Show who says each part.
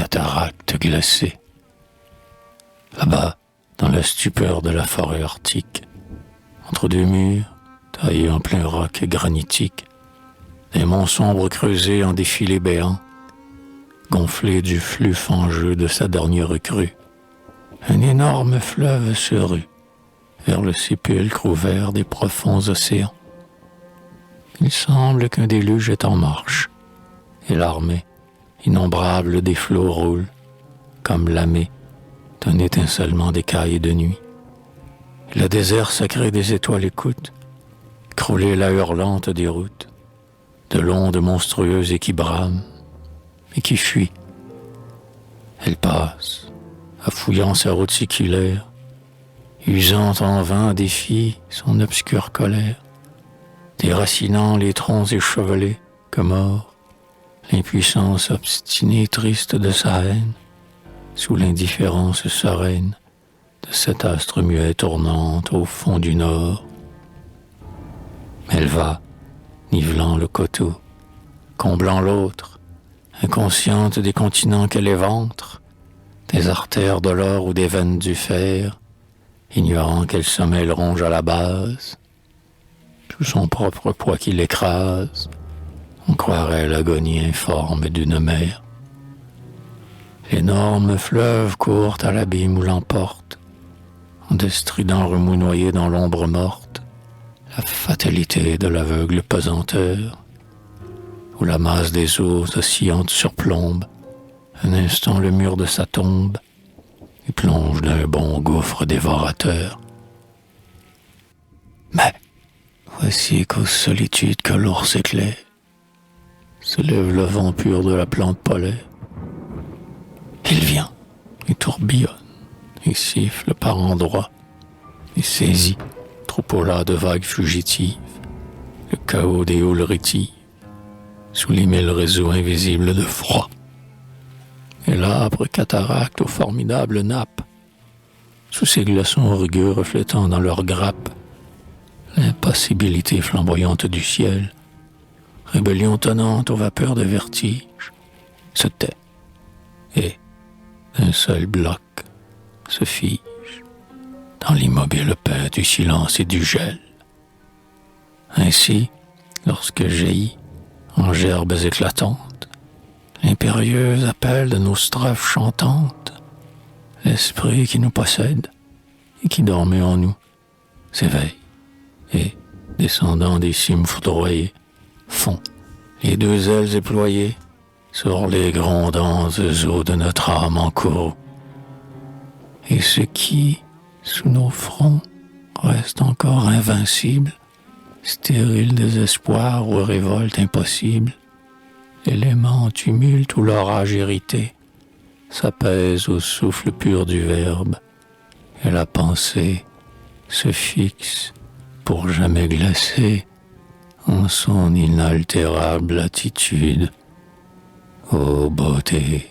Speaker 1: cataracte glacée. Là-bas, dans la stupeur de la forêt arctique, entre deux murs, taillés en plein roc granitique, des monts sombres creusés en défilés béants, gonflés du flux fangeux de sa dernière crue, un énorme fleuve se rue vers le sépulcre ouvert des profonds océans. Il semble qu'un déluge est en marche, et l'armée innombrable des flots roule, comme lamée d'un étincellement d'écailles de nuit. Et le désert sacré des étoiles écoute, crouler la hurlante des routes, de l'onde monstrueuse et qui brame, et qui fuit. Elle passe, affouillant sa route séculaire, usant en vain défie son obscure colère, déracinant les troncs échevelés que mord l'impuissance obstinée triste de sa haine, sous l'indifférence sereine de cet astre muet tournante au fond du nord. Elle va, nivelant le coteau, comblant l'autre, inconsciente des continents qu'elle éventre, des artères de l'or ou des veines du fer, ignorant quel sommeil ronge à la base, sous son propre poids qui l'écrase, on croirait l'agonie informe d'une mer. L'énorme fleuve court à l'abîme où l'emporte, en de stridents remous noyés dans l'ombre morte, la fatalité de l'aveugle pesanteur, où la masse des eaux oscillantes surplombe un instant le mur de sa tombe et plonge d'un bon gouffre dévorateur. Mais voici qu'aux solitudes que l'ours éclaire, se lève le vent pur de la plante polaire. Il vient, et tourbillonne, et siffle par endroits, et saisit, troupeau là de vagues fugitives, le chaos des houles rétives, sous les mille réseaux invisibles de froid. Et l'âpre cataracte aux formidables nappes, sous ces glaçons rugueux reflétant dans leurs grappes l'impassibilité flamboyante du ciel, rébellion tonnante aux vapeurs de vertige, se tait et, d'un seul bloc, se fige dans l'immobile paix du silence et du gel. Ainsi, lorsque jaillit, en gerbes éclatantes, l'impérieuse appel de nos strophes chantantes, l'esprit qui nous possède et qui dormait en nous s'éveille et, descendant des cimes foudroyées, fond, les deux ailes éployées, sur les grondantes eaux de notre âme en courroux. Et ce qui, sous nos fronts, reste encore invincible, stérile désespoir ou révolte impossible, l'élément en tumulte ou l'orage irrité, s'apaise au souffle pur du verbe, et la pensée se fixe, pour jamais glacer, en son inaltérable attitude. Ô beauté,